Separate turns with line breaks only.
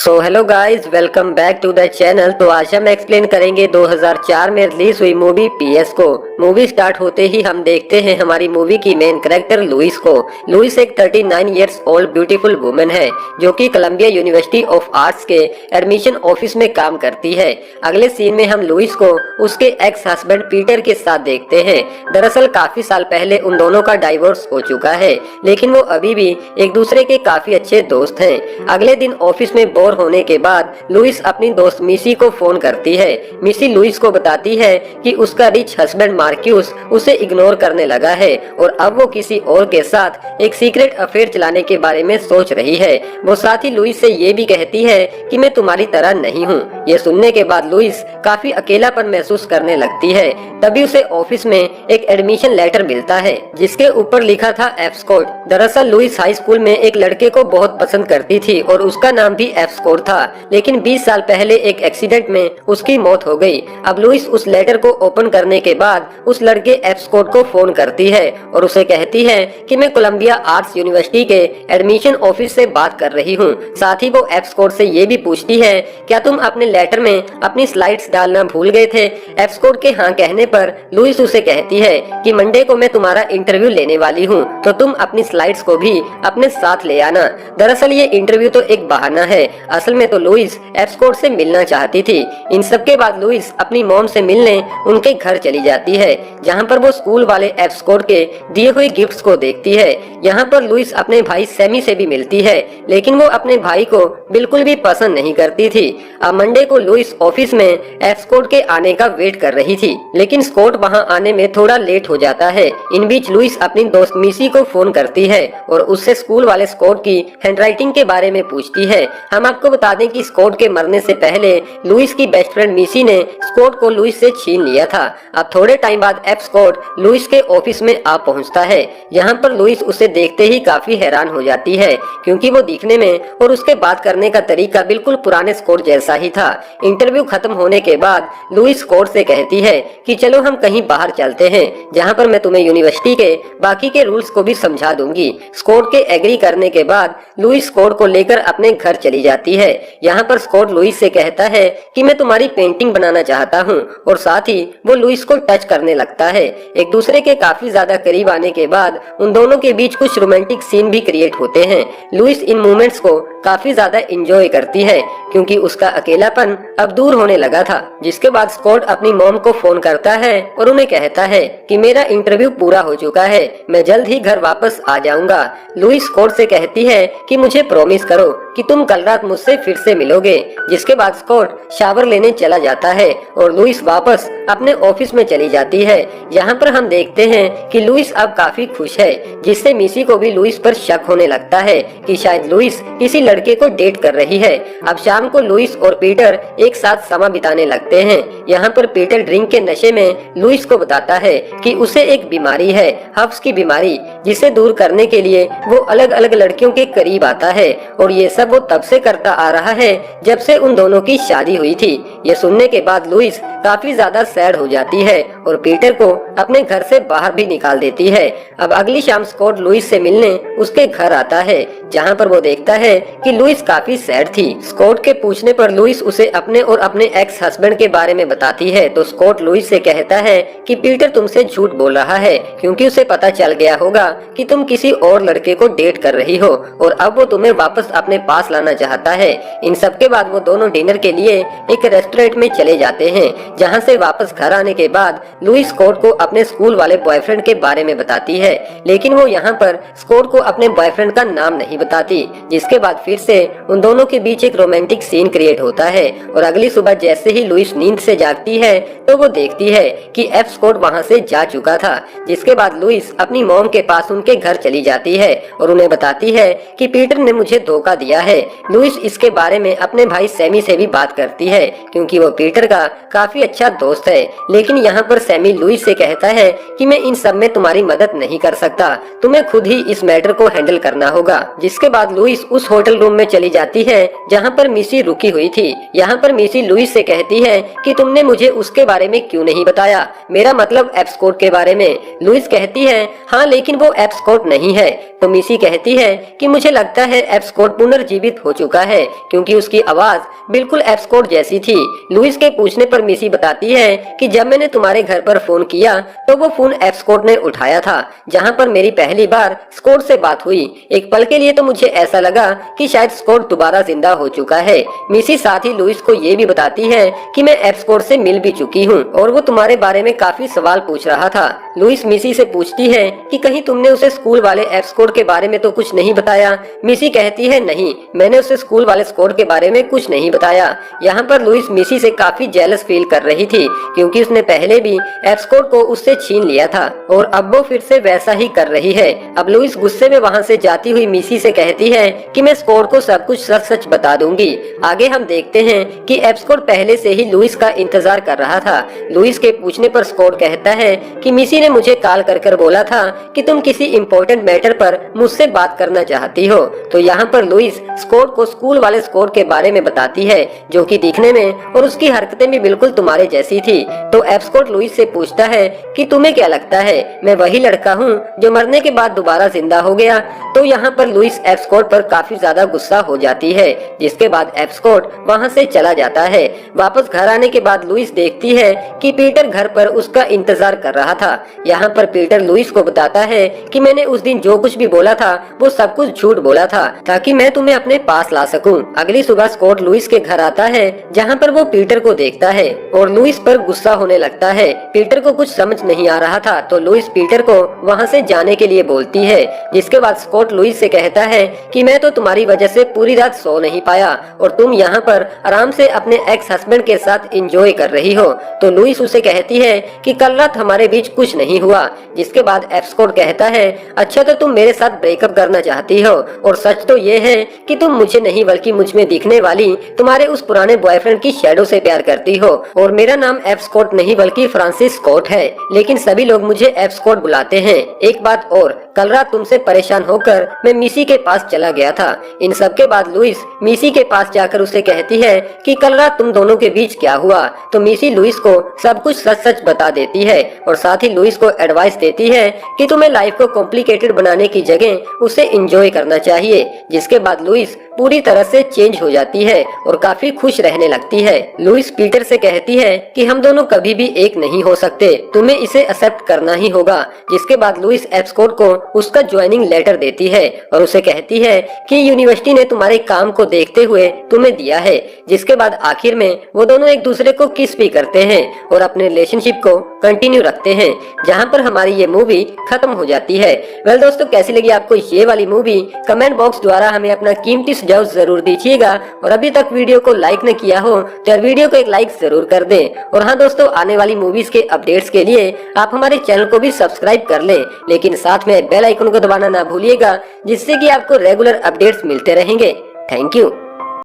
So hello guys, welcome back to the channel. तो आज हम एक्सप्लेन करेंगे 2004 में रिलीज हुई मूवी पीएस को। मूवी स्टार्ट होते ही हम देखते हैं हमारी मूवी की मेन कैरेक्टर लुइस को। लुइस एक 39 इयर्स ओल्ड ब्यूटीफुल वुमेन है जो कि कोलंबिया यूनिवर्सिटी ऑफ आर्ट्स के एडमिशन ऑफिस में काम करती है। अगले सीन में हम लुइस को उसके एक्स हस्बैंड पीटर के साथ देखते हैं। दरअसल काफी साल पहले उन दोनों का डाइवोर्स हो चुका है, लेकिन वो अभी भी एक दूसरे के काफी अच्छे दोस्त हैं। अगले दिन ऑफिस में बोर होने के बाद लुइस अपनी दोस्त मिसी को फोन करती है। मिसी लुइस को बताती है कि उसका रिच हस्बैंड मार्क्यूस उसे इग्नोर करने लगा है और अब वो किसी और के साथ एक सीक्रेट अफेयर चलाने के बारे में सोच रही है। वो साथ ही लुइस से ये भी कहती है कि मैं तुम्हारी तरह नहीं हूँ। ये सुनने के बाद लुइस काफी अकेलापन महसूस करने लगती है। तभी उसे ऑफिस में एक एडमिशन लेटर मिलता है जिसके ऊपर लिखा था एप्सकोड। दरअसल लुइस हाई स्कूल में एक लड़के को बहुत पसंद करती थी और उसका नाम भी एप्सकोड था, लेकिन 20 साल पहले एक एक्सीडेंट में उसकी मौत हो गई। अब लुइस उस लेटर को ओपन करने के बाद उस लड़के एप्सकोड को फोन करती है और उसे कहती है कि मैं कोलंबिया आर्ट्स यूनिवर्सिटी के एडमिशन ऑफिस से बात कर रही हूँ। साथ ही वो एप्सकोड से ये भी पूछती है क्या तुम अपने लेटर में अपनी स्लाइड्स डालना भूल गए थे। एप्सकोड के हाँ कहने पर लुइस उसे कहती है कि मंडे को मैं तुम्हारा इंटरव्यू लेने वाली हूँ, तो तुम अपनी स्लाइड्स को भी अपने साथ ले आना। दरअसल ये इंटरव्यू तो एक बहाना है, असल में तो लुइस एप्सकोड से मिलना चाहती थी। इन सब के बाद लुइस अपनी मॉम से मिलने उनके घर चली जाती है, जहाँ पर वो स्कूल वाले एप्सकोड के दिए हुए गिफ्ट्स को देखती है। यहाँ पर लुइस अपने भाई सैमी से भी मिलती है, लेकिन वो अपने भाई को बिल्कुल भी पसंद नहीं करती थी। अब मंडे को लुइस ऑफिस में एप्सकोड के आने का वेट कर रही थी, लेकिन स्कॉट वहाँ आने में थोड़ा लेट हो जाता है। इन बीच लुइस अपनी दोस्त मिसी को फोन करती है और उससे स्कूल वाले स्कॉट की हैंडराइटिंग के बारे में पूछती है। हम आपको बता दें कि स्कॉट के मरने से पहले लुइस की बेस्ट फ्रेंड मिसी ने स्कॉट को लुइस से छीन लिया था। अब थोड़े टाइम बाद एप्सकोड लुइस के ऑफिस में आ पहुंचता है। यहाँ पर लुइस उसे देखते ही काफी हैरान हो जाती है, क्योंकि वो दिखने में और उसके बात करने का तरीका बिल्कुल पुराने स्कॉट जैसा ही था। इंटरव्यू खत्म होने के बाद लुइस स्कॉट से कहती है कि चलो हम कहीं बाहर चलते हैं, जहाँ पर मैं तुम्हें यूनिवर्सिटी के बाकी के रूल्स को भी समझा दूंगी। स्कॉट के एग्री करने के बाद लुइस स्कॉट को लेकर अपने घर चली जाती है। यहाँ पर स्कॉट लुइस से कहता है कि मैं तुम्हारी पेंटिंग बनाना चाहता हूँ, और साथ ही वो लुइस को टच करने लगता है। एक दूसरे के काफी ज्यादा करीब आने के बाद उन दोनों के बीच कुछ रोमांटिक सीन भी क्रिएट होते हैं। लुइस इन मोमेंट्स को काफी ज्यादा एंजॉय करती है, क्योंकि उसका अकेलापन अब दूर होने लगा था। जिसके बाद स्कॉट अपनी मॉम को फोन करता है और उन्हें कहता है कि मेरा इंटरव्यू पूरा हो चुका है, मैं जल्द ही घर वापस आ जाऊंगा। लुइस स्कॉट से कहती है कि मुझे प्रॉमिस करो कि तुम कल रात मुझसे फिर से मिलोगे। जिसके बाद स्कॉट शावर लेने चला जाता है और लुइस वापस अपने ऑफिस में चली जाती है। यहाँ पर हम देखते हैं कि लुइस अब काफी खुश है, जिससे मिसी को भी लुइस पर शक होने लगता है कि शायद लुइस किसी लड़के को डेट कर रही है। अब शाम को लुइस और पीटर एक साथ समय बिताने लगते हैं। यहाँ पर पीटर ड्रिंक के नशे में लुइस को बताता है कि उसे एक बीमारी है, हफ्स की बीमारी, जिसे दूर करने के लिए वो अलग अलग लड़कियों के करीब आता है, और ये सब वो तब से करता आ रहा है जब से उन दोनों की शादी हुई थी। ये सुनने के बाद लुइस काफी ज्यादा सैड हो जाती है और पीटर को अपने घर से बाहर भी निकाल देती है। अब अगली शाम स्कॉट लुइस से मिलने उसके घर आता है, जहाँ पर वो देखता है कि लुइस काफी सैड थी। स्कॉट के पूछने पर लुइस उसे अपने और अपने एक्स हस्बैंड के बारे में बताती है, तो स्कॉट लुइस से कहता है कि पीटर तुमसे झूठ बोल रहा है, क्योंकि उसे पता चल गया होगा कि तुम किसी और लड़के को डेट कर रही हो, और अब वो तुम्हें वापस अपने पास लाना चाहता है। इन सब के बाद वो दोनों डिनर के लिए एक रेस्टोरेंट में चले जाते हैं, जहाँ से वापस घर आने के बाद लुइस स्कॉट को अपने स्कूल वाले बॉयफ्रेंड के बारे में बताती है, लेकिन वो यहाँ पर स्कॉट को अपने बॉयफ्रेंड का नाम नहीं बताती। जिसके बाद फिर से उन दोनों के बीच एक रोमांटिक सीन क्रिएट होता है, और अगली सुबह जैसे ही लुइस नींद से जागती है तो वो देखती है कि एप्सकोड वहाँ से जा चुका था। जिसके बाद लुइस अपनी मॉम के पास उनके घर चली जाती है और उन्हें बताती है कि पीटर ने मुझे धोखा दिया है। लुइस इसके बारे में अपने भाई सैमी से भी बात करती है, क्योंकि वो पीटर का काफी अच्छा दोस्त है। लेकिन यहाँ पर सैमी लुइस से कहता है कि मैं इन सब में तुम्हारी मदद नहीं कर सकता, तुम्हें खुद ही इस मैटर को हैंडल करना होगा। जिसके बाद लुइस उस होटल रूम में चली जाती है जहाँ पर मिसी रुकी हुई थी। यहाँ पर मिसी लुइस से कहती है कि तुमने मुझे उसके बारे में क्यों नहीं बताया, मेरा मतलब एप्सकोड के बारे में। लुइस कहती है हाँ लेकिन वो एप्सकोड नहीं है। तो मिसी कहती है कि मुझे लगता है एप्सकोड पुनर्जीवित हो चुका है क्योंकि उसकी आवाज बिल्कुल एप्सकोड जैसी थी। लुइस के पूछने पर मिसी बताती है कि जब मैंने तुम्हारे घर पर फोन किया तो वो फोन एप्सकोड ने उठाया था, जहाँ पर मेरी पहली बार स्कोड से बात हुई। एक पल के लिए तो मुझे ऐसा लगा कि शायद स्कोड दोबारा जिंदा हो चुका है। मिसी साथ ही लुइस को ये भी बताती है कि मैं एप्सकोड से मिल भी चुकी हूँ और वो तुम्हारे बारे में काफी सवाल पूछ रहा था। लुइस मिसी से पूछती है कि कहीं तुमने उसे स्कूल वाले एप्सकोड के बारे में तो कुछ नहीं बताया। मिसी कहती है नहीं, मैंने उसे स्कूल वाले स्कोड के बारे में कुछ नहीं बताया। यहाँ पर लुइस मिसी से काफी जेलस फील कर रही थी क्योंकि उसने पहले भी एप्सकोड को उससे छीन लिया था और अब वो फिर से वैसा ही कर रही है। अब लुइस गुस्से में वहाँ से जाती हुई मिसी से कहती है कि मैं स्कोड को सब कुछ सच सच बता दूंगी। आगे हम देखते हैं कि एप्सकोड पहले से ही लुइस का इंतजार कर रहा था। लुइस के पूछने पर स्कोड कहता है कि मिसी ने मुझे कॉल कर बोला था कि तुम किसी इम्पोर्टेंट मैटर पर मुझसे बात करना चाहती हो। तो यहाँ पर लुइस स्कोड को स्कूल वाले स्कोड के बारे में बताती है जो कि दिखने में और उसकी हरकतें भी बिल्कुल तुम्हारे जैसी थी। तो एप्सकोड लुइस से पूछता है कि तुम्हें क्या लगता है मैं वही लड़का हूँ जो मरने के बाद दोबारा जिंदा हो गया। तो यहाँ पर लुइस एप्सकोड पर काफी ज्यादा गुस्सा हो जाती है, जिसके बाद एप्सकोड वहाँ से चला जाता है। वापस घर आने के बाद लुइस देखती है कि पीटर घर पर उसका इंतजार कर रहा था। यहाँ पर पीटर लुइस को बताता है कि मैंने उस दिन जो कुछ भी बोला था वो सब कुछ झूठ बोला था ताकि मैं तुम्हें अपने पास ला सकूं। अगली सुबह स्कॉट लुइस के घर आता है जहाँ पर वो पीटर को देखता है और लुइस पर गुस्सा होने लगता है। पीटर को कुछ समझ नहीं आ रहा था तो लुइस पीटर को वहाँ से जाने के लिए बोलती है, जिसके बाद स्कॉट लुइस से कहता है कि मैं तो तुम्हारी वजह से पूरी रात सो नहीं पाया और तुम यहाँ पर आराम से अपने एक्स हस्बैंड के साथ एंजॉय कर रही हो। तो लुइस उसे कहती है कि कल रात हमारे बीच कुछ नहीं हुआ, जिसके बाद एप्सकोड कहता है अच्छा तो तुम मेरे साथ ब्रेकअप करना चाहती हो और सच तो ये है कि तुम मुझे नहीं बल्कि मुझ में दिखने वाली तुम्हारे उस पुराने बॉयफ्रेंड की शैडो से प्यार करती हो और मेरा नाम एप्सकोड नहीं बल्कि फ्रांसिस स्कॉट है, लेकिन सभी लोग मुझे एप्सकोड बुलाते हैं। एक बात और, कल रात तुमसे परेशान होकर मैं मिसी के पास चला गया था। इन सब के बाद लुइस मिसी के पास जाकर उसे कहती है कि कल रात तुम दोनों के बीच क्या हुआ। तो मिसी लुइस को सब कुछ सच सच बता देती है और साथ ही लुइस को एडवाइस देती है कि तुम्हें लाइफ को कॉम्प्लिकेटेड बनाने की जगह उसे एंजॉय करना चाहिए। जिसके बाद लुइस पूरी तरह से चेंज हो जाती है और काफी खुश रहने लगती है। लुइस पीटर से कहती है कि हम दोनों कभी भी एक नहीं हो सकते, तुम्हें इसे एक्सेप्ट करना ही होगा। जिसके बाद लुइस एप्सकोड को उसका ज्वाइनिंग लेटर देती है और उसे कहती है कि यूनिवर्सिटी ने तुम्हारे काम को देखते हुए तुम्हें दिया है। जिसके बाद आखिर में वो दोनों एक दूसरे को किस भी करते हैं और अपने रिलेशनशिप को कंटिन्यू रखते हैं, जहाँ पर हमारी ये मूवी खत्म हो जाती है। वेल दोस्तों, कैसी लगी आपको ये वाली मूवी? कमेंट बॉक्स द्वारा हमें अपना कीमती सुझाव जरूर दीजिएगा और अभी तक वीडियो को लाइक न किया हो तो वीडियो को एक लाइक जरूर कर दें। और हाँ दोस्तों, आने वाली मूवीज के अपडेट्स के लिए आप हमारे चैनल को भी सब्सक्राइब कर लें, लेकिन साथ में बेल आइकन को दबाना ना भूलिएगा, जिससे कि आपको रेगुलर अपडेट्स मिलते रहेंगे। Thank you.